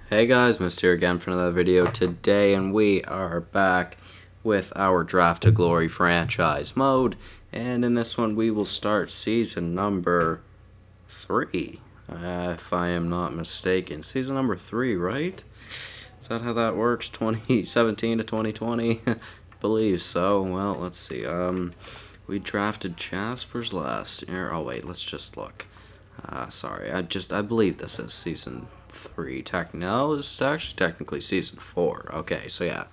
Hey guys, Mr. here again for another video today, and we are back with our Draft to Glory franchise mode, and in this one we will start season number 3, if I am not mistaken. Season number 3, right? Is that how that works? 2017 to 2020? I believe so. Well, let's see. We drafted Jaspers last year. Oh wait, let's just look. Sorry, I believe this is season 3. No, it's actually technically season 4. Okay, so yeah.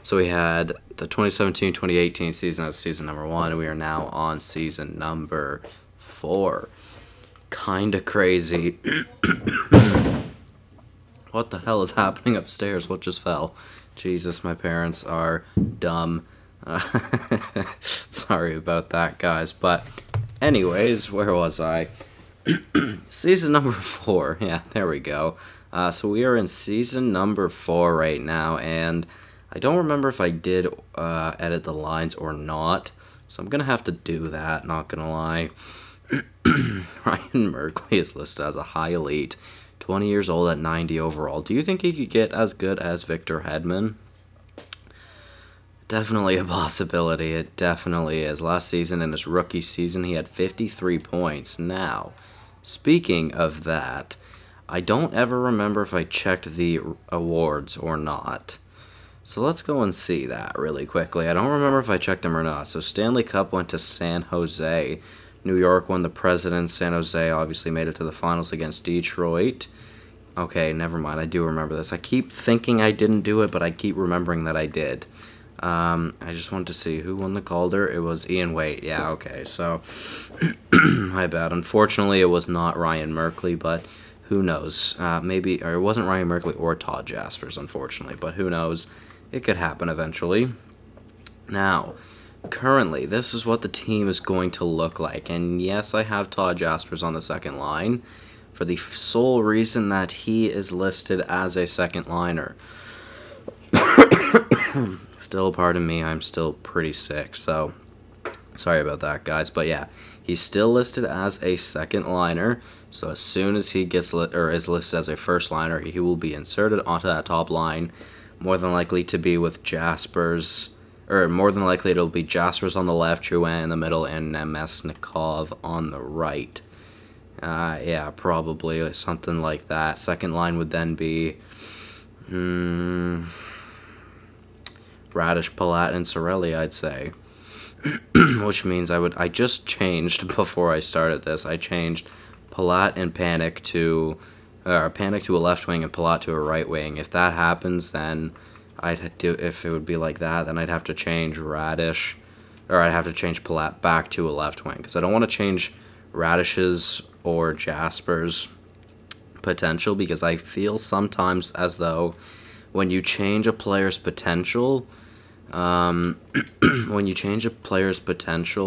So we had the 2017-2018 season as season number 1, and we are now on season number 4. Kinda crazy. What the hell is happening upstairs? What just fell? Jesus, my parents are dumb. Sorry about that, guys. But anyways, where was I? Season number 4. Yeah, there we go. So we are in season number 4 right now, and I don't remember if I did edit the lines or not, so I'm gonna have to do that, not gonna lie. Ryan Merkley is listed as a high elite, 20 years old at 90 overall. Do you think he could get as good as Victor Hedman? Definitely a possibility. It definitely is. Last season, in his rookie season, he had 53 points. Now, speaking of that, I don't ever remember if I checked the awards or not. So let's go and see that really quickly. I don't remember if I checked them or not. So Stanley Cup went to San Jose. New York won the Presidents. San Jose obviously made it to the finals against Detroit. Okay, never mind. I do remember this. I keep thinking I didn't do it, but I keep remembering that I did. I just wanted to see who won the Calder. It was Ian Waite. Yeah, okay. So, my bad. Unfortunately, it was not Ryan Merkley, but who knows? Maybe, or it wasn't Ryan Merkley or Todd Jaspers, unfortunately, but who knows? It could happen eventually. Now, currently, this is what the team is going to look like. And yes, I have Todd Jaspers on the second line for the sole reason that he is listed as a second liner. Still, pardon me, I'm still pretty sick, so sorry about that, guys. But yeah, he's still listed as a second liner, so as soon as he gets is listed as a first liner, he will be inserted onto that top line, more than likely to be with Jaspers, or more than likely it'll be Jaspers on the left, Drouin in the middle, and Nemesnikov on the right. Yeah, probably something like that. Second line would then be Radish, Palat, and Cirelli, I'd say. Which means I just changed before I started this. I changed Palat and Panic to a left wing and Palat to a right wing. If that happens, then if it would be like that, then I'd have to change Radish, or I'd have to change Palat back to a left wing, because I don't want to change Radish's or Jasper's potential, because I feel sometimes as though when you change a player's potential,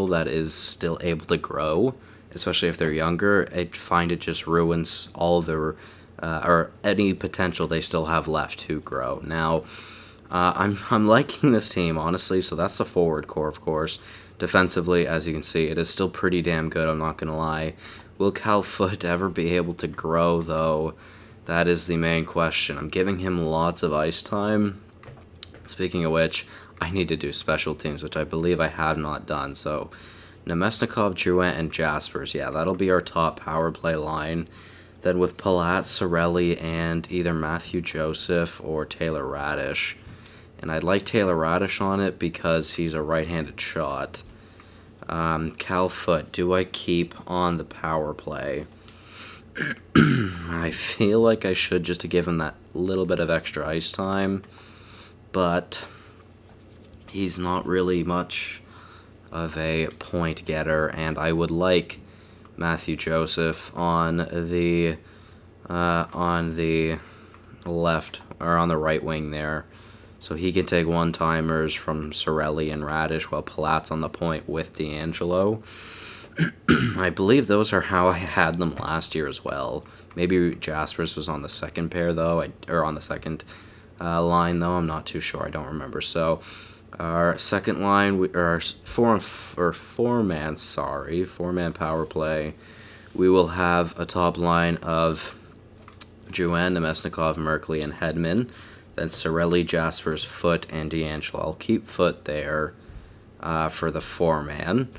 that is still able to grow, especially if they're younger, I find it just ruins all their, or any potential they still have left to grow. Now, I'm liking this team, honestly, so that's the forward core, of course. Defensively, as you can see, it is still pretty damn good, I'm not going to lie. Will Cal Foote ever be able to grow, though? That is the main question. I'm giving him lots of ice time. Speaking of which, I need to do special teams, which I believe I have not done. So, Nemesnikov, Drouin, and Jaspers. Yeah, that'll be our top power play line. Then with Palat, Cirelli, and either Matthew Joseph or Taylor Radish. And I'd like Taylor Radish on it because he's a right-handed shot. Cal Foote, do I keep on the power play? I feel like I should, just to give him that little bit of extra ice time, but he's not really much of a point getter, and I would like Matthew Joseph on the left, or on the right wing there, so he can take one-timers from Cirelli and Radish while Palat's on the point with D'Angelo. I believe those are how I had them last year as well. Maybe Jaspers was on the second pair, though, or on the second line, though. I'm not too sure. I don't remember. So, our second line, our four-man power play, we will have a top line of Juwan, Nemesnikov, Merkley, and Hedman. Then Cirelli, Jaspers, Foote, and DeAngelo. I'll keep Foote there for the 4-man.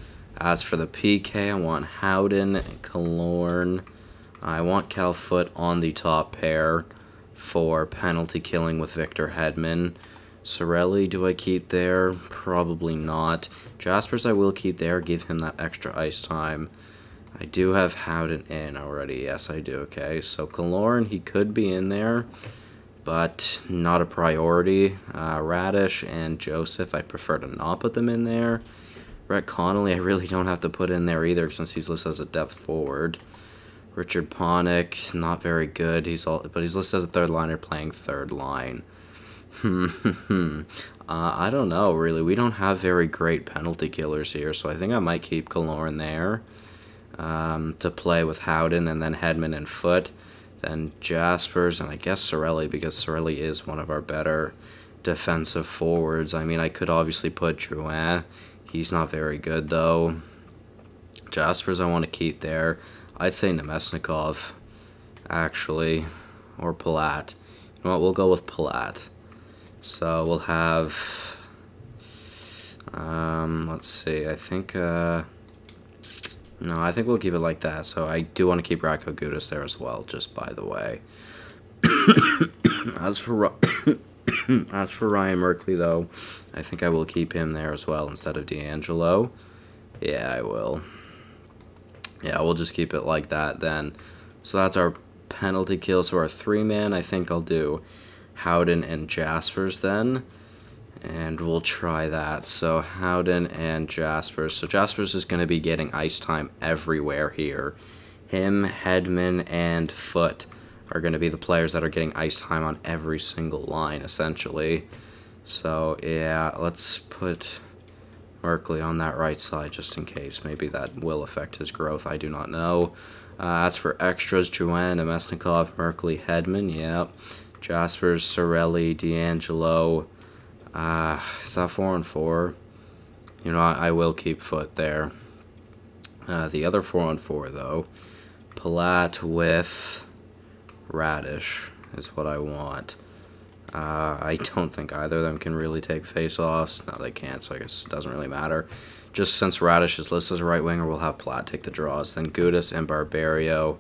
As for the PK, I want Howden and Killorn. I want Cal Foote on the top pair for penalty killing with Victor Hedman. Cirelli, do I keep there? Probably not. Jaspers I will keep there, give him that extra ice time. I do have Howden in already. Yes, I do. Okay, so Killorn, he could be in there, but not a priority. Radish and Joseph, I prefer to not put them in there. Brett Connolly, I really don't have to put in there either since he's listed as a depth forward. Richard Panik, not very good. But he's listed as a third liner playing third line. I don't know, really. We don't have very great penalty killers here, so I think I might keep Killorn there to play with Howden and then Hedman and Foote. Then Jaspers and I guess Cirelli, because Cirelli is one of our better defensive forwards. I mean, I could obviously put Drouin. He's not very good, though. Jaspers I want to keep there. I'd say Nemesnikov, actually, or Palat. You know what, we'll go with Palat. So we'll have, let's see, I think, no, I think we'll keep it like that. So I do want to keep Radko Gudas there as well, just by the way. As for Ryan Merkley, though, I think I will keep him there as well instead of DeAngelo. Yeah, I will. Yeah, we'll just keep it like that then. So that's our penalty kill. So our 3-man, I think I'll do Howden and Jaspers then. And we'll try that. So Howden and Jaspers. So Jaspers is going to be getting ice time everywhere here. Him, Hedman, and Foote are going to be the players that are getting ice time on every single line, essentially. So, yeah, let's put Merkley on that right side just in case. Maybe that will affect his growth. I do not know. As for extras, Drouin, Nemesnikov, Merkley, Hedman, yep. Jaspers, Cirelli, DeAngelo. Is that 4 and 4? You know, I will keep Foote there. The other 4 on 4, though, Palat with Radish is what I want. I don't think either of them can really take face-offs. No, they can't, so I guess it doesn't really matter. Just since Radish is listed as a right winger, we'll have Palat take the draws. Then Gudas and Barberio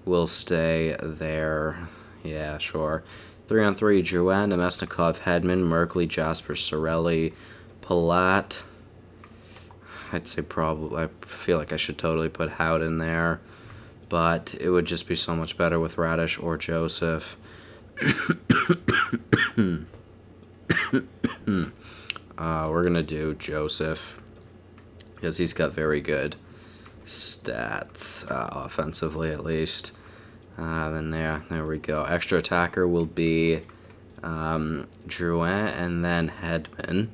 will stay there. Yeah, sure. 3 on 3, Drouin, Nemesnikov, Hedman, Merkley, Jasper, Cirelli, Palat. I'd say probably, I feel like I should totally put Howden there, but it would just be so much better with Radish or Joseph. We're going to do Joseph because he's got very good stats, offensively at least. Then there we go. Extra attacker will be Drouin and then Hedman.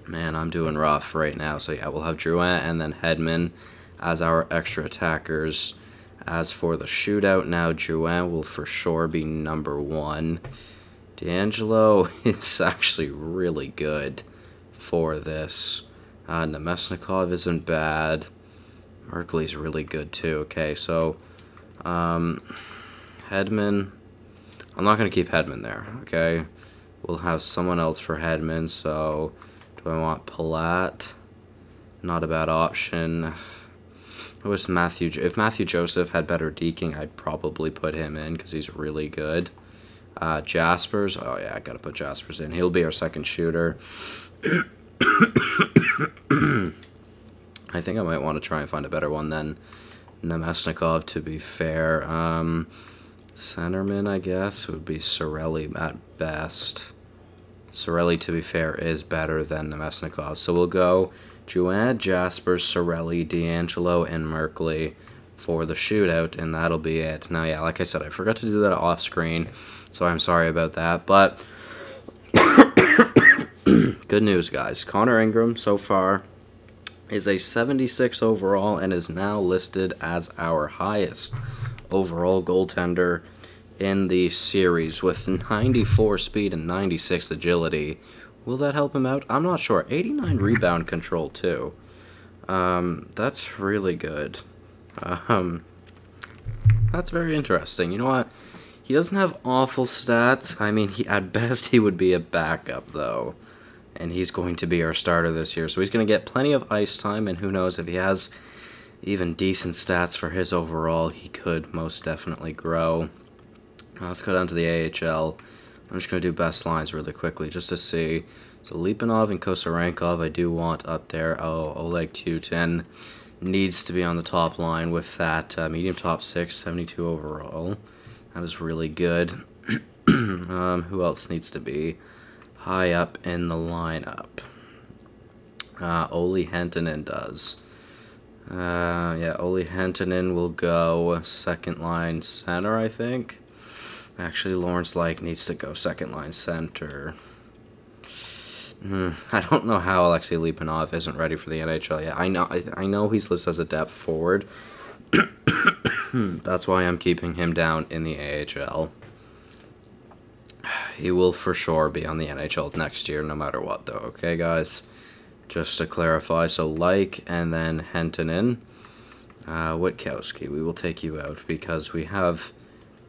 Man, I'm doing rough right now. So yeah, we'll have Drouin and then Hedman as our extra attackers. As for the shootout, now Drouin will for sure be number 1. DeAngelo is actually really good for this. Nemesnikov isn't bad. Merkley's really good too. Okay, so Hedman. I'm not going to keep Hedman there, okay? We'll have someone else for Hedman, so do I want Palat? Not a bad option. If Matthew Joseph had better deking, I'd probably put him in because he's really good. Jaspers, oh yeah, I gotta put Jaspers in. He'll be our second shooter. I think I might want to try and find a better one than Nemesnikov, to be fair. Centerman, I guess, would be Cirelli at best. Cirelli, to be fair, is better than Nemesnikov. So we'll go Drouin, Jasper, Cirelli, DeAngelo, and Merkley for the shootout, and that'll be it. Now, yeah, like I said, I forgot to do that off screen, so I'm sorry about that, but good news, guys. Connor Ingram, so far, is a 76 overall and is now listed as our highest overall goaltender in the series with 94 speed and 96 agility. Will that help him out? I'm not sure. 89 rebound control, too. That's really good. That's very interesting. You know what? He doesn't have awful stats. I mean, at best, he would be a backup, though. And he's going to be our starter this year. So he's going to get plenty of ice time, and who knows if he has even decent stats for his overall, he could most definitely grow. Let's go down to the AHL. I'm just going to do best lines really quickly just to see. So Lipanov and Kosarenkov I do want up there. Oh, Oleg Tutin needs to be on the top line with that medium top 6, 72 overall. That is really good. Who else needs to be high up in the lineup? Olli Hentunen does. Yeah, Olli Hentunen will go second line center, I think. Actually, Lawrence Like needs to go second line center. I don't know how Alexei Lipanov isn't ready for the NHL yet. I know he's listed as a depth forward. That's why I'm keeping him down in the AHL. He will for sure be on the NHL next year, no matter what, though. Okay, guys? Just to clarify, so Like and then Hentunen. Witkowski, we will take you out because we have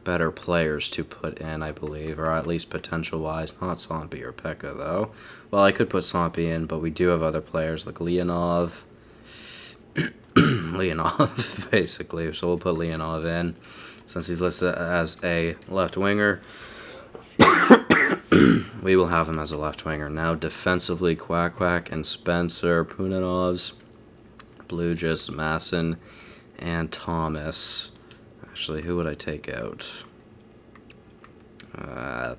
better players to put in, I believe, or at least potential-wise. Not Sompy or Pekka, though. Well, I could put Sompy in, but we do have other players like Leonov. Leonov, basically. So we'll put Leonov in, since he's listed as a left winger. We will have him as a left winger. Now, defensively, Quack and Spencer, Punanovs, Blugis, Masson, and Thomas. Actually, who would I take out?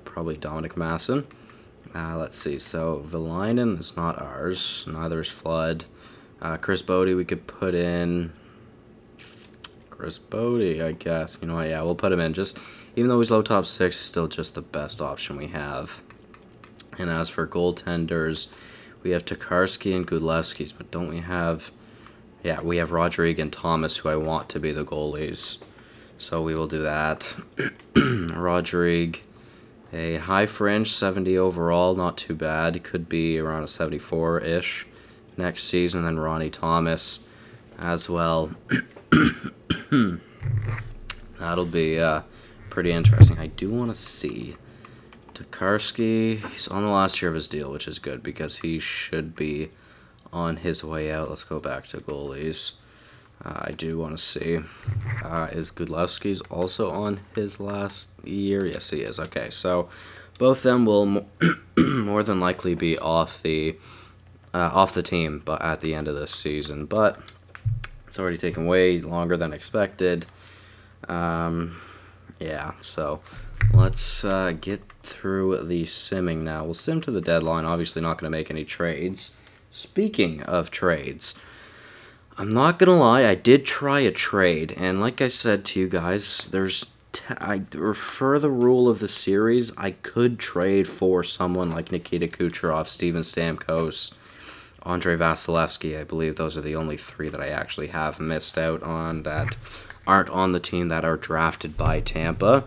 Probably Dominic Masson. Let's see. So, Valainen is not ours. Neither is Flood. Chris Bodie we could put in. Chris Bodie, I guess. You know what? Yeah, we'll put him in. Just, even though he's low top 6, he's still just the best option we have. And as for goaltenders, we have Tokarski and Gudlevskis, but don't we have... Yeah, we have Rodrigue and Thomas, who I want to be the goalies. So we will do that. Rodrigue, a high fringe, 70 overall, not too bad. He could be around a 74-ish next season. And then Ronnie Thomas as well. That'll be pretty interesting. I do want to see Tokarski. He's on the last year of his deal, which is good because he should be on his way out. Let's go back to goalies. I do want to see, is Gudlevski's also on his last year? Yes, he is. Okay, so both them will more than likely be off the team, but at the end of this season. But it's already taken way longer than expected. Yeah, so let's get through the simming now. We'll sim to the deadline. Obviously, not going to make any trades. Speaking of trades, I'm not gonna lie, I did try a trade, and like I said to you guys, for the rule of the series, I could trade for someone like Nikita Kucherov, Steven Stamkos, Andrei Vasilevsky. I believe those are the only 3 that I actually have missed out on that aren't on the team that are drafted by Tampa.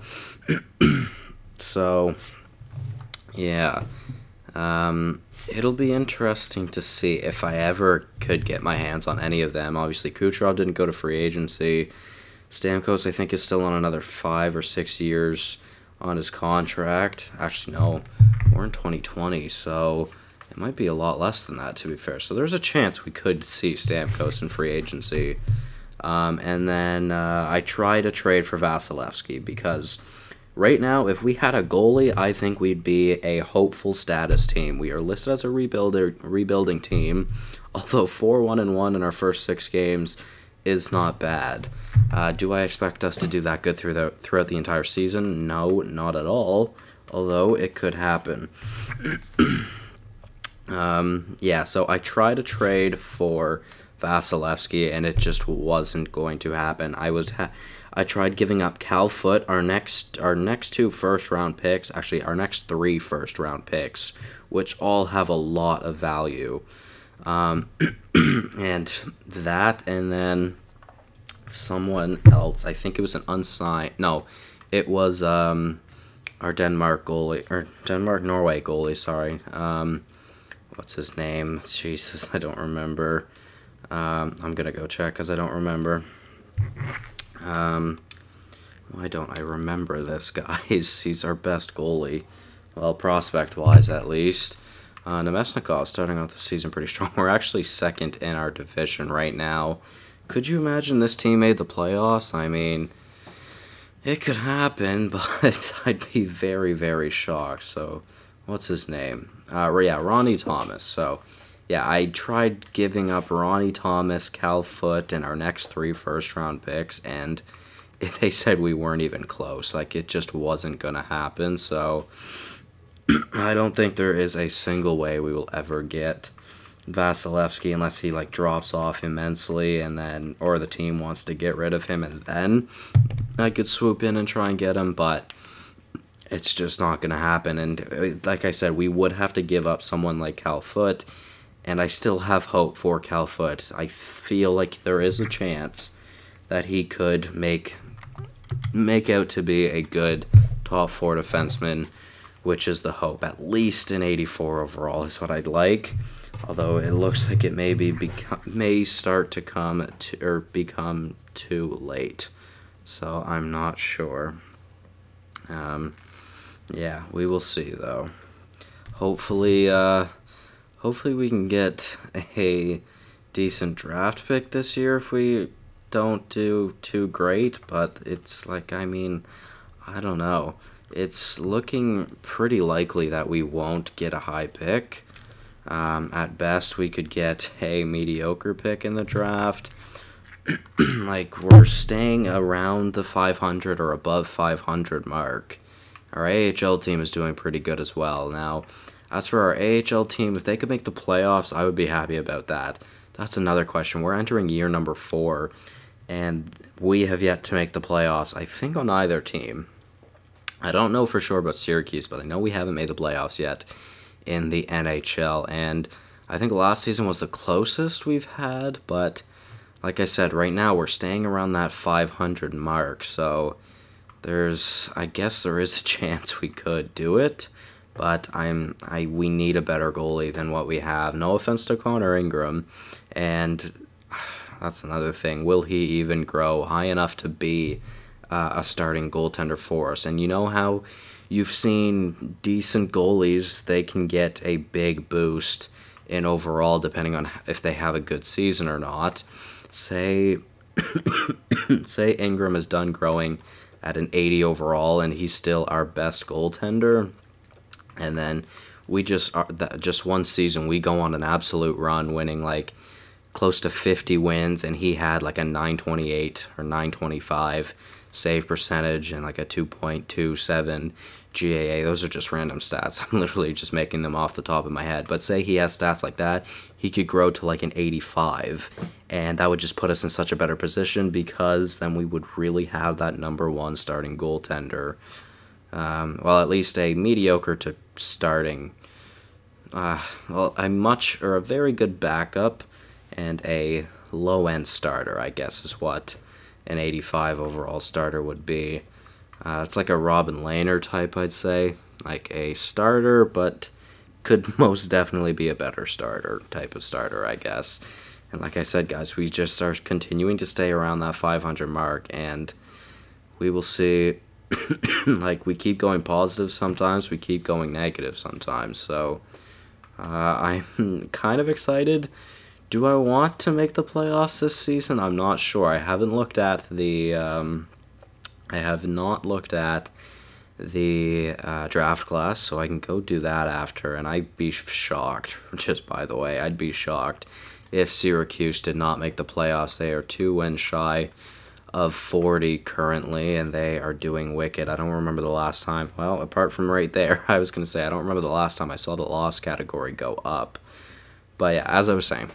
So, yeah. It'll be interesting to see if I ever could get my hands on any of them. Obviously, Kucherov didn't go to free agency. Stamkos, I think, is still on another 5 or 6 years on his contract. Actually, no, we're in 2020, so it might be a lot less than that, to be fair. So there's a chance we could see Stamkos in free agency. And then I tried a trade for Vasilevsky because right now, if we had a goalie, I think we'd be a hopeful status team. We are listed as a rebuilding team, although 4-1-1 in our first 6 games is not bad. Do I expect us to do that good throughout the entire season? No, not at all, although it could happen. Yeah, so I tried a trade for Vasilevsky, and it just wasn't going to happen. I tried giving up Cal Foote, our next 2 first-round picks, actually our next 3 first-round picks, which all have a lot of value. And that, and then someone else, I think it was an unsigned, no, it was our Norway goalie, sorry. What's his name? Jesus, I don't remember. I'm going to go check because I don't remember. Why don't I remember this, guys? He's our best goalie. Well, prospect-wise, at least. Nemesnikov starting off the season pretty strong. We're actually second in our division right now. Could you imagine this team made the playoffs? I mean, it could happen, but I'd be very, very shocked. So, what's his name? Yeah, Ronnie Thomas. So, yeah, I tried giving up Ronnie Thomas, Cal Foote, and our next 3 first-round picks, and they said we weren't even close. Like, it just wasn't going to happen. So, I don't think there is a single way we will ever get Vasilevsky unless he, like, drops off immensely and then, or the team wants to get rid of him, and then I could swoop in and try and get him, but it's just not going to happen. And like I said, we would have to give up someone like Cal Foote, and I still have hope for Cal Foote. I feel like there is a chance that he could make out to be a good top 4 defenseman, which is the hope. At least an 84 overall is what I'd like. Although it looks like it may start to become too late. So I'm not sure. Yeah, we will see though. Hopefully we can get a decent draft pick this year if we don't do too great, but it's like, I mean, I don't know. It's looking pretty likely that we won't get a high pick. At best, we could get a mediocre pick in the draft. Like, we're staying around the 500 or above 500 mark. Our AHL team is doing pretty good as well. Now, as for our AHL team, if they could make the playoffs, I would be happy about that. That's another question. We're entering year number 4, and we have yet to make the playoffs, I think, on either team. I don't know for sure about Syracuse, but I know we haven't made the playoffs yet in the NHL, and I think last season was the closest we've had, but like I said, right now we're staying around that 500 mark, so I guess there is a chance we could do it, but we need a better goalie than what we have. No offense to Connor Ingram, and that's another thing. Will he even grow high enough to be a starting goaltender for us? And you know how you've seen decent goalies, they can get a big boost in overall depending on if they have a good season or not. Say Ingram is done growing at an 80 overall and he's still our best goaltender, and then we just one season we go on an absolute run, winning like close to 50 wins, and he had like a 928 or 925 save percentage and like a 2.27 GAA. Those are just random stats. I'm literally just making them off the top of my head. But say he has stats like that, he could grow to like an 85, and that would just put us in such a better position, because then we would really have that number 1 starting goaltender. Well, at least a mediocre to starting. Well, a very good backup and a low-end starter, I guess, is what an 85 overall starter would be. It's like a Robin Lehner type, I'd say. Like a starter, but could most definitely be a better type of starter, I guess. And like I said, guys, we just are continuing to stay around that 500 mark, and we will see. Like, we keep going positive sometimes, we keep going negative sometimes. So I'm kind of excited. Do I want to make the playoffs this season? I'm not sure. I haven't looked at the draft class, so I can go do that after, and I'd be shocked, just by the way, I'd be shocked if Syracuse did not make the playoffs. They are 2 wins shy of 40 currently, and they are doing wicked. I don't remember the last time, well, apart from right there, I was going to say, I don't remember the last time I saw the loss category go up. But yeah, as I was saying,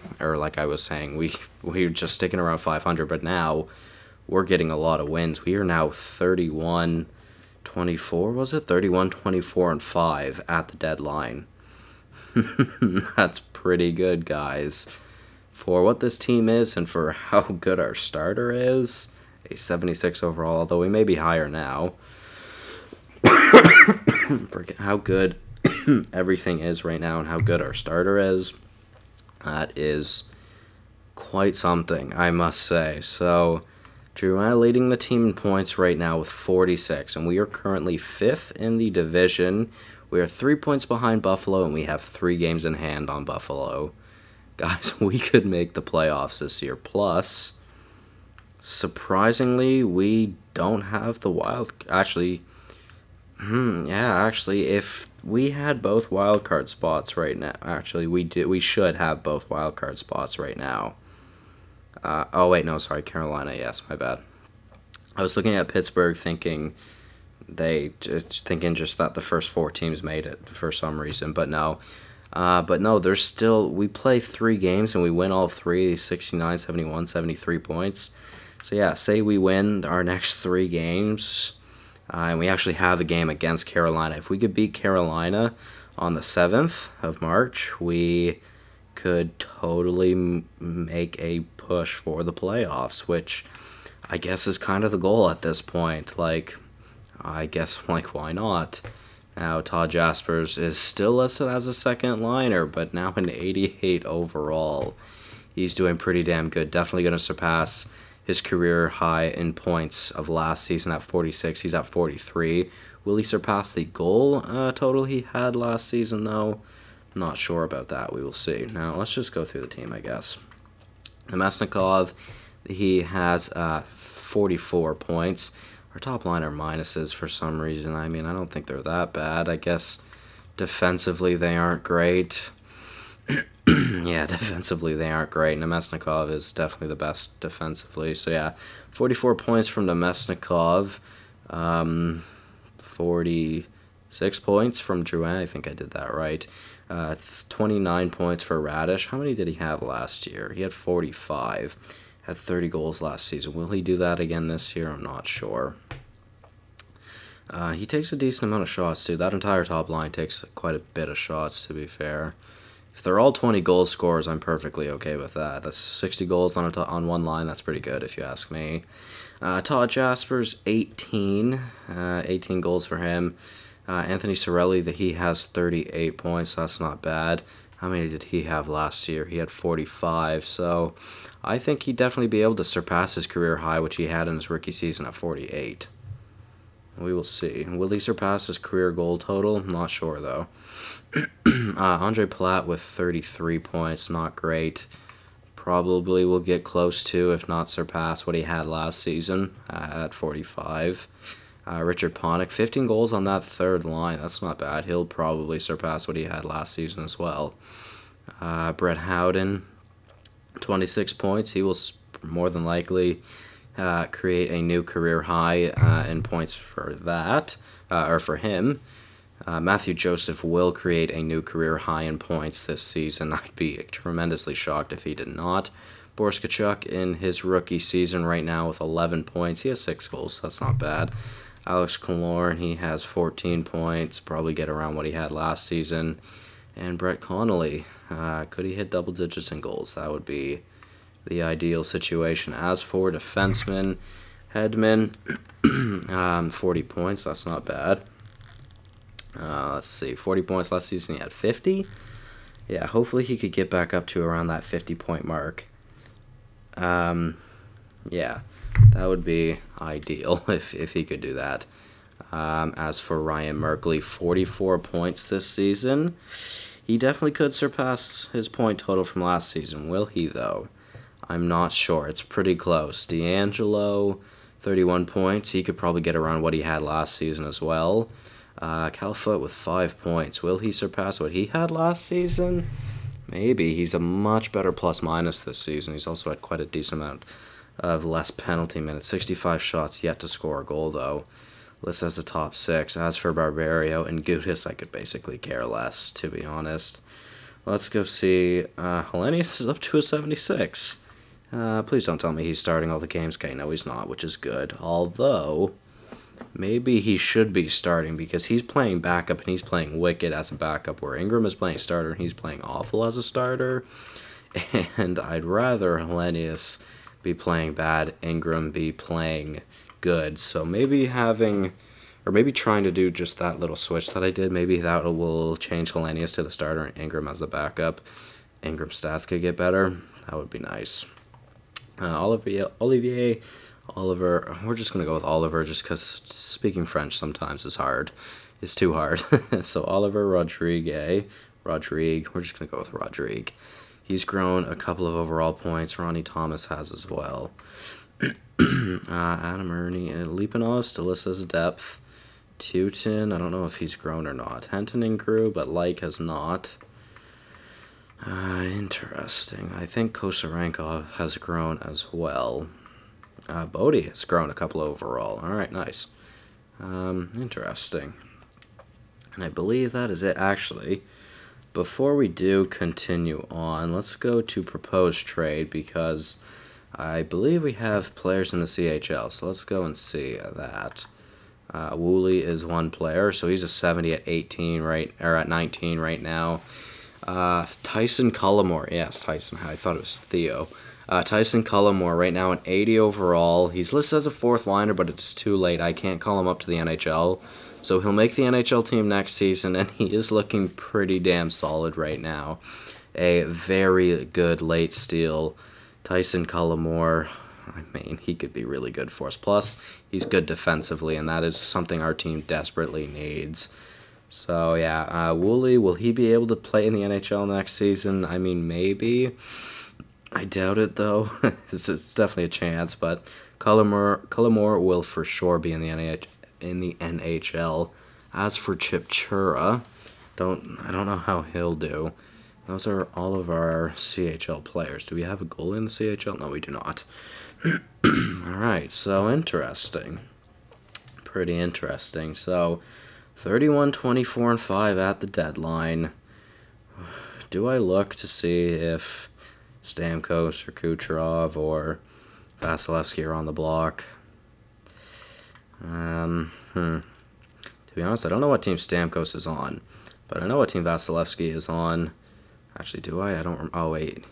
we're just sticking around 500, but now we're getting a lot of wins. We are now 31-24, was it? 31-24-5 at the deadline. That's pretty good, guys. For what this team is and for how good our starter is, a 76 overall, although we may be higher now. Forget how good everything is right now and how good our starter is. That is quite something, I must say. So, Drouin leading the team in points right now with 46, and we are currently 5th in the division. We are 3 points behind Buffalo, and we have 3 games in hand on Buffalo. Guys, we could make the playoffs this year. Plus, surprisingly, we don't have the wild... Actually, if we had both wild card spots right now... Actually, we should have both wild card spots right now. Carolina, yes, my bad. I was looking at Pittsburgh thinking just that the first 4 teams made it for some reason, but no. There's still, we play 3 games and we win all 3, 69, 71, 73 points. So yeah, say we win our next 3 games, and we actually have a game against Carolina. If we could beat Carolina on the 7th of March, we could totally make a push for the playoffs, which I guess is kind of the goal at this point. Why not? Now, Todd Jaspers is still listed as a second liner, but now an 88 overall. He's doing pretty damn good. Definitely going to surpass his career high in points of last season at 46. He's at 43. Will he surpass the goal total he had last season, though? Not sure about that. We will see. Now, let's just go through the team, I guess. Nemesnikov, he has 44 points. Our top line are minuses for some reason. I mean, I don't think they're that bad. I guess defensively they aren't great. Yeah, defensively they aren't great. Nemesnikov is definitely the best defensively. So yeah, 44 points from Nemesnikov. 46 points from Drouin. I think I did that right. 29 points for Radish. How many did he have last year? He had 45. Had 30 goals last season. Will he do that again this year? I'm not sure. He takes a decent amount of shots, too. That entire top line takes quite a bit of shots, to be fair. If they're all 20 goal scorers, I'm perfectly okay with that. That's 60 goals on one line. That's pretty good, if you ask me. Todd Jaspers, 18. 18 goals for him. Anthony Cirelli, he has 38 points. That's not bad. How many did he have last year? He had 45, so I think he'd definitely be able to surpass his career high, which he had in his rookie season at 48. We will see. Will he surpass his career goal total? Not sure, though. Andre Platt with 33 points, not great. Probably will get close to, if not surpass, what he had last season at 16. Richard Panik, 15 goals on that third line. That's not bad. He'll probably surpass what he had last season as well. Brett Howden, 26 points. He will more than likely create a new career high in points for that, or for him. Matthew Joseph will create a new career high in points this season. I'd be tremendously shocked if he did not. Boris Tkachuk in his rookie season right now with 11 points. He has 6 goals, so that's not bad. Alex Killorn, he has 14 points, probably get around what he had last season. And Brett Connolly, could he hit double digits in goals? That would be the ideal situation. As for defenseman, Hedman, 40 points, that's not bad. Let's see, 40 points last season, he had 50. Yeah, hopefully he could get back up to around that 50-point mark. Yeah, that would be ideal if he could do that. As for Ryan Merkley, 44 points this season. He definitely could surpass his point total from last season. Will he, though? I'm not sure. It's pretty close. D'Angelo, 31 points. He could probably get around what he had last season as well. Cal Foote with 5 points. Will he surpass what he had last season? Maybe. He's a much better plus-minus this season. He's also had quite a decent amount of less penalty minutes. 65 shots, yet to score a goal, though. Listed as the top 6. As for Barbario and Gudas, I could basically care less, to be honest. Let's go see. Hellenius is up to a 76. Please don't tell me he's starting all the games. Okay, no, he's not, which is good. Although, maybe he should be starting because he's playing backup and he's playing wicked as a backup, where Ingram is playing starter and he's playing awful as a starter. And I'd rather Hellenius be playing bad, Ingram be playing good. So maybe maybe trying to do just that little switch that I did, maybe that will change Hellenius to the starter and Ingram as the backup. Ingram's stats could get better. That would be nice. Olivier Oliver, we're just going to go with Oliver just because speaking French sometimes is hard. It's too hard. So Oliver Rodrigue, we're just going to go with Rodrigue. He's grown a couple of overall points. Ronnie Thomas has as well. Adam Ernie, Lipanov still says depth. Teuton, I don't know if he's grown or not. Hentonen grew, but Like has not. Interesting. I think Kosarenkov has grown as well. Bodie has grown a couple overall. Alright, nice. Interesting. And I believe that is it. Actually, before we do continue on, let's go to proposed trade because I believe we have players in the CHL. So let's go and see that. Woolley is one player, so he's a 70 at 18 at 19 right now. Tyson Cullimore, yes, Tyson. I thought it was Theo. Tyson Cullimore right now an 80 overall. He's listed as a fourth liner, but it's too late. I can't call him up to the NHL. So he'll make the NHL team next season, and he is looking pretty damn solid right now. A very good late steal. Tyson Cullimore, I mean, he could be really good for us. Plus, he's good defensively, and that is something our team desperately needs. So, yeah, Woolley, will he be able to play in the NHL next season? I mean, maybe. I doubt it, though. It's definitely a chance, but Cullimore will for sure be in the NHL. As for Chipchura, I don't know how he'll do. Those are all of our CHL players. Do we have a goalie in the CHL? No, we do not. Alright, so interesting. Pretty interesting. So, 31, 24, and 5 at the deadline. Do I look to see if Stamkos or Kucherov or Vasilevsky are on the block? To be honest, I don't know what team Stamkos is on, but I know what team Vasilevsky is on. Actually, do I? I don't. Oh wait.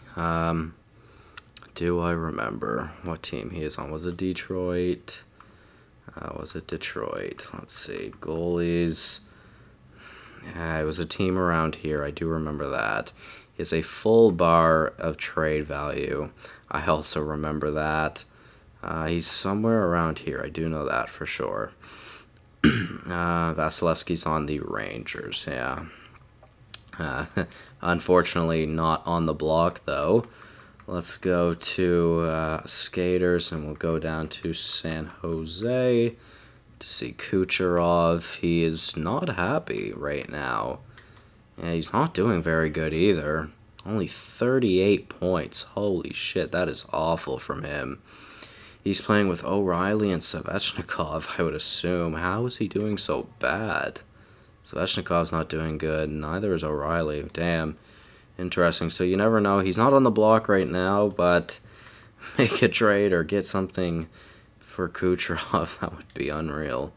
Do I remember what team he is on? Was it Detroit? Was it Detroit? Let's see. Goalies. Yeah, it was a team around here. I do remember that. He has a full bar of trade value. I also remember that. He's somewhere around here. I do know that for sure. Vasilevsky's on the Rangers, yeah. Unfortunately, not on the block, though. Let's go to skaters, and we'll go down to San Jose to see Kucherov. He is not happy right now. Yeah, he's not doing very good either. Only 38 points. Holy shit, that is awful from him. He's playing with O'Reilly and Svechnikov, I would assume. How is he doing so bad? Svechnikov's not doing good. Neither is O'Reilly. Damn. Interesting. So you never know. He's not on the block right now, but make a trade or get something for Kucherov. That would be unreal.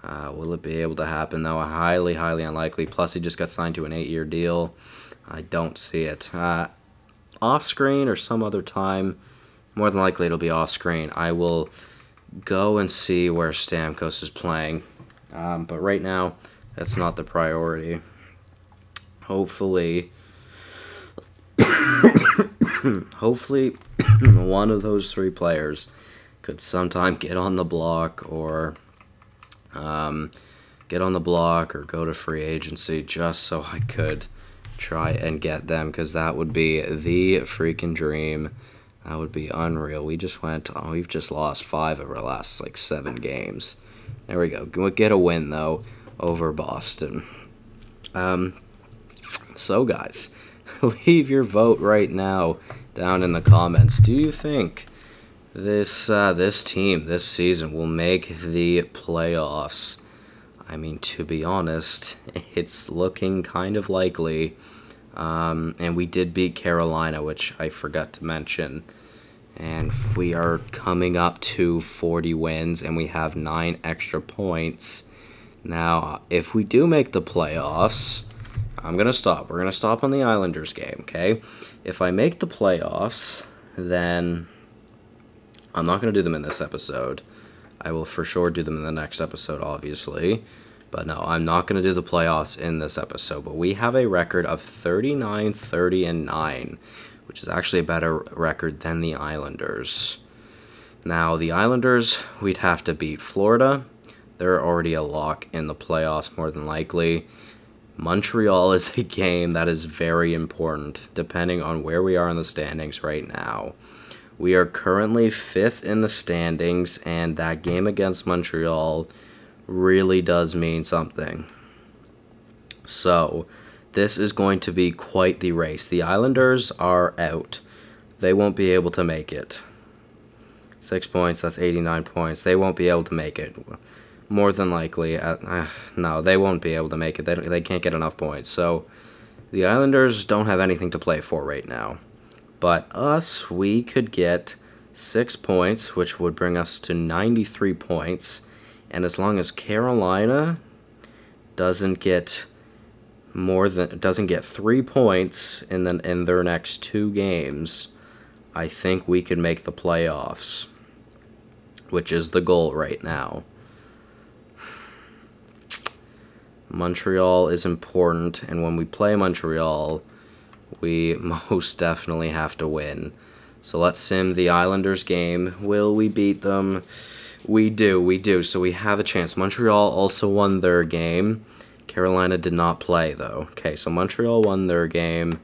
Will it be able to happen, though? Highly, highly unlikely. Plus, he just got signed to an 8-year deal. I don't see it. Off-screen or some other time. More than likely, it'll be off-screen. I will go and see where Stamkos is playing. But right now, that's not the priority. Hopefully, one of those three players could sometime get on the block or go to free agency just so I could try and get them, because that would be the freaking dream. That would be unreal. We've just lost 5 of our last 7 games. There we go. We'll get a win though over Boston. So guys, leave your vote right now down in the comments. Do you think this team this season will make the playoffs? I mean, to be honest, it's looking kind of likely. And we did beat Carolina, which I forgot to mention. And we are coming up to 40 wins, and we have 9 extra points. Now, if we do make the playoffs, I'm going to stop. We're going to stop on the Islanders game, okay? If I make the playoffs, then I'm not going to do them in this episode. I will for sure do them in the next episode, obviously. But no, I'm not going to do the playoffs in this episode. But we have a record of 39, 30, and 9, which is actually a better record than the Islanders. Now, the Islanders, we'd have to beat Florida. They're already a lock in the playoffs, more than likely. Montreal is a game that is very important, depending on where we are in the standings right now. We are currently 5th in the standings, and that game against Montreal really does mean something. So, this is going to be quite the race. The Islanders are out. They won't be able to make it. 6 points, that's 89 points. They won't be able to make it. More than likely. No, they won't be able to make it. They can't get enough points. So, the Islanders don't have anything to play for right now. But us, we could get 6 points, which would bring us to 93 points. And as long as Carolina doesn't get 3 points in their next 2 games, I think we could make the playoffs, which is the goal right now. Montreal is important, and when we play Montreal, we most definitely have to win. So let's sim the Islanders game. Will we beat them? We do. So we have a chance. Montreal also won their game. Carolina did not play, though. Okay, so Montreal won their game.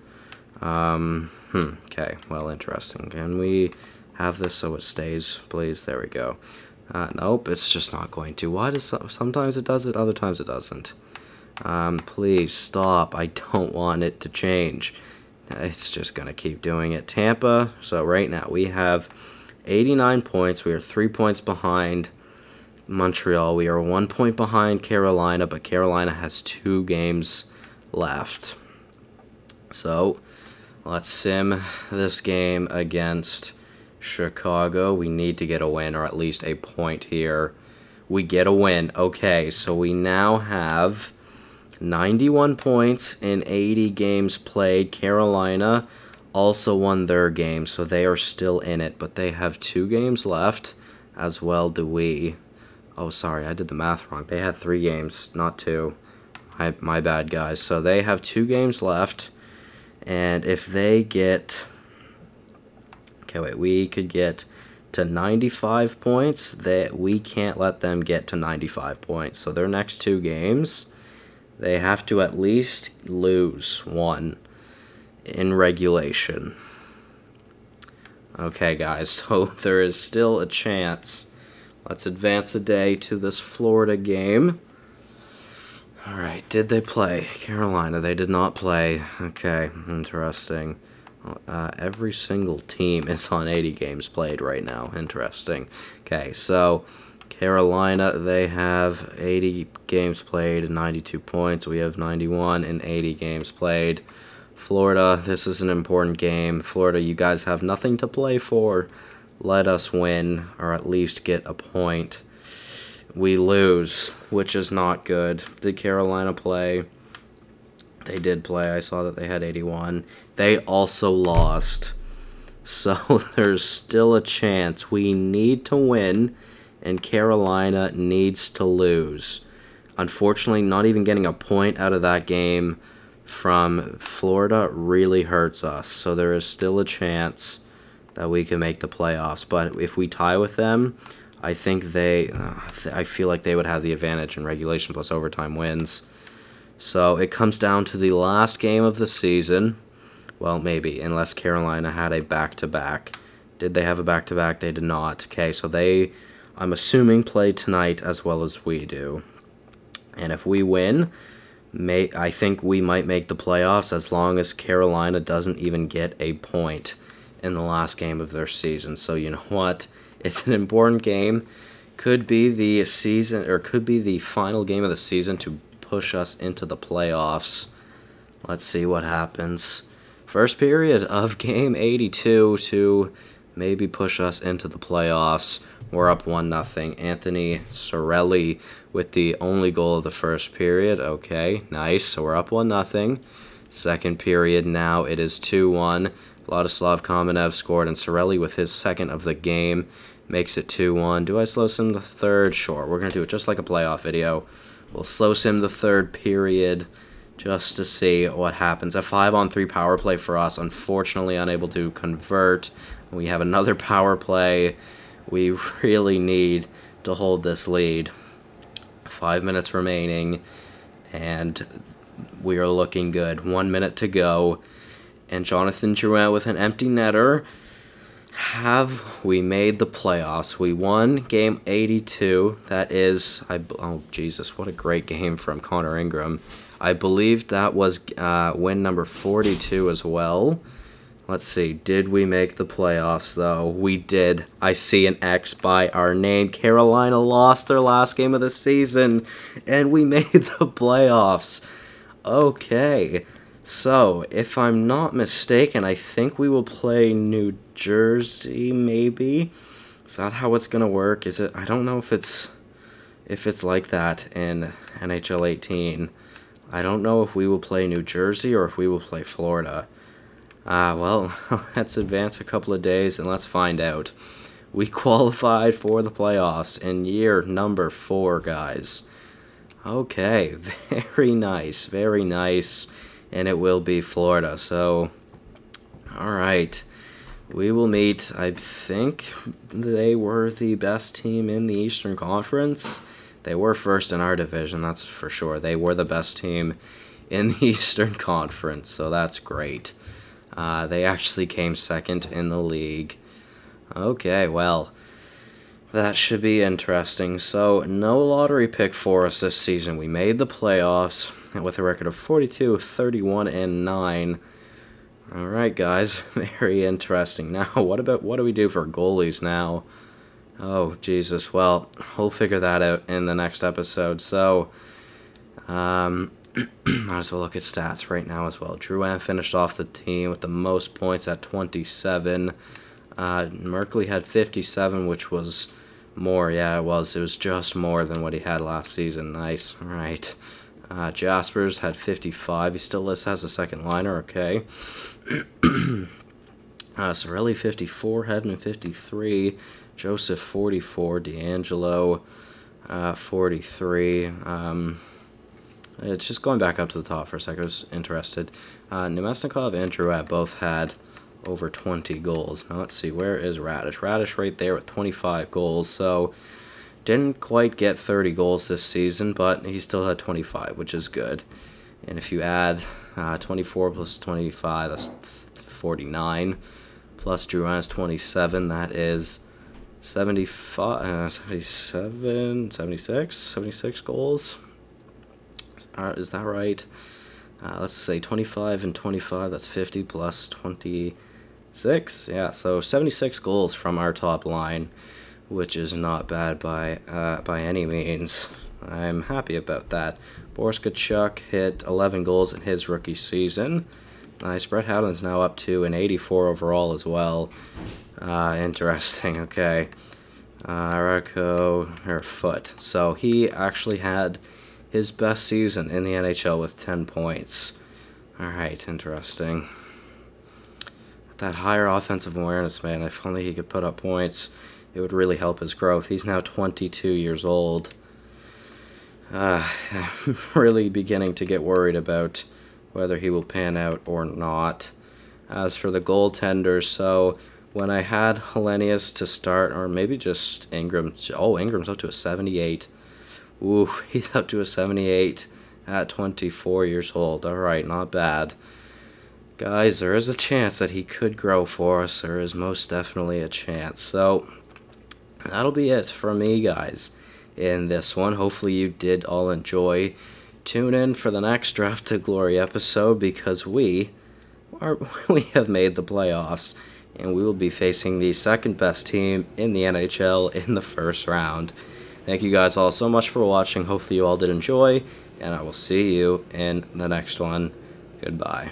Okay, well, interesting. Can we have this so it stays, please? There we go. Nope, it's just not going to. Why does sometimes it does it, other times it doesn't? Please stop. I don't want it to change. It's just going to keep doing it. Tampa, so right now we have 89 points. We are 3 points behind Montreal. We are 1 point behind Carolina, but Carolina has 2 games left. So, let's sim this game against Chicago. We need to get a win, or at least a point here. We get a win. Okay, so we now have 91 points in 80 games played. Carolina also won their game, so they are still in it, but they have 2 games left, as well do we. Oh, sorry, I did the math wrong. They had 3 games, not 2. My bad, guys. So they have 2 games left, and if they get... Okay, wait, we could get to 95 points. We can't let them get to 95 points. So their next 2 games, they have to at least lose 1 in regulation. Okay, guys, so there is still a chance. Let's advance a day to this Florida game. Alright, did they play? Carolina, they did not play. Okay, interesting. Every single team is on 80 games played right now. Interesting. Okay, so Carolina, they have 80 games played and 92 points. We have 91 and 80 games played. Florida, this is an important game. Florida, you guys have nothing to play for. Let us win, or at least get a point. We lose, which is not good. Did Carolina play? They did play. I saw that they had 81. They also lost. So there's still a chance. We need to win, and Carolina needs to lose. Unfortunately, not even getting a point out of that game from Florida really hurts us. So there is still a chance that we can make the playoffs. But if we tie with them, I think I feel like they would have the advantage in regulation plus overtime wins. So it comes down to the last game of the season. Well, maybe, unless Carolina had a back-to-back. Did they have a back-to-back? They did not. Okay, so they, I'm assuming, play tonight as well as we do. And if we win, I think we might make the playoffs as long as Carolina doesn't even get a point in the last game of their season. So you know what? It's an important game. Could be the season, or could be the final game of the season to push us into the playoffs. Let's see what happens. First period of game 82 to maybe push us into the playoffs. We're up 1-0. Anthony Cirelli with the only goal of the first period. Okay, nice. So we're up 1-0. Second period now it is 2-1. Vladislav Kamenev scored, and Cirelli with his second of the game makes it 2-1. Do I slow sim the third? Sure, we're going to do it just like a playoff video. We'll slow sim the third period just to see what happens. A 5-on-3 power play for us. Unfortunately, unable to convert. We have another power play. We really need to hold this lead. 5 minutes remaining, and we are looking good. 1 minute to go, and Jonathan Drouin with an empty netter. Have we made the playoffs? We won game 82. That is, oh Jesus, what a great game from Connor Ingram. I believe that was win number 42 as well. Let's see, did we make the playoffs, though? We did. I see an X by our name. Carolina lost their last game of the season, and we made the playoffs. Okay, so if I'm not mistaken, I think we will play New Jersey, maybe? Is that how it's going to work? Is it? I don't know if it's like that in NHL 18. I don't know if we will play New Jersey or if we will play Florida. Well, let's advance a couple of days and let's find out. We qualified for the playoffs in year number 4, guys. Okay, very nice, very nice. And it will be Florida, so, alright. We will meet, I think they were the best team in the Eastern Conference. They were first in our division, that's for sure. They were the best team in the Eastern Conference, so that's great. They actually came second in the league. Okay, well, that should be interesting. So, no lottery pick for us this season. We made the playoffs with a record of 42, 31, and 9. Alright, guys, very interesting. Now, what do we do for goalies now? Oh, Jesus, well, we'll figure that out in the next episode. So, might as well look at stats right now as well. Drouin finished off the team with the most points at 27. Merkley had 57, which was more. Yeah, it was. It was just more than what he had last season. Nice. All right. Jaspers had 55. He still has a second liner. Okay. Sorelli 54. Hedman 53. Joseph 44. D'Angelo 43. It's just going back up to the top for a second. I was interested. Nemesnikov and Drouin both had over 20 goals. Now let's see, where is Radish? Radish right there with 25 goals. So didn't quite get 30 goals this season, but he still had 25, which is good. And if you add 24 plus 25, that's 49. Plus Drouin's 27, that is 75, 77, 76 goals. Is that right? Let's say 25 and 25, that's 50 plus 26. Yeah, so 76 goals from our top line, which is not bad by any means. I'm happy about that. Boris Tkachuk hit 11 goals in his rookie season. Nice. Brett Howden's now up to an 84 overall as well. Interesting. Okay. Foot. So he actually had his best season in the NHL with 10 points. Alright, interesting. That higher offensive awareness, man, if only he could put up points, it would really help his growth. He's now 22 years old. I'm really beginning to get worried about whether he will pan out or not. As for the goaltenders, so when I had Hellenius to start, or maybe just Ingram, Ingram's up to a 78. Ooh, he's up to a 78 at 24 years old. Alright, not bad. Guys, there is a chance that he could grow for us. There is most definitely a chance. So, that'll be it from me, guys, in this one. Hopefully you did all enjoy. Tune in for the next Draft to Glory episode because we have made the playoffs, and we will be facing the second best team in the NHL in the first round. Thank you guys all so much for watching. Hopefully you all did enjoy, and I will see you in the next one. Goodbye.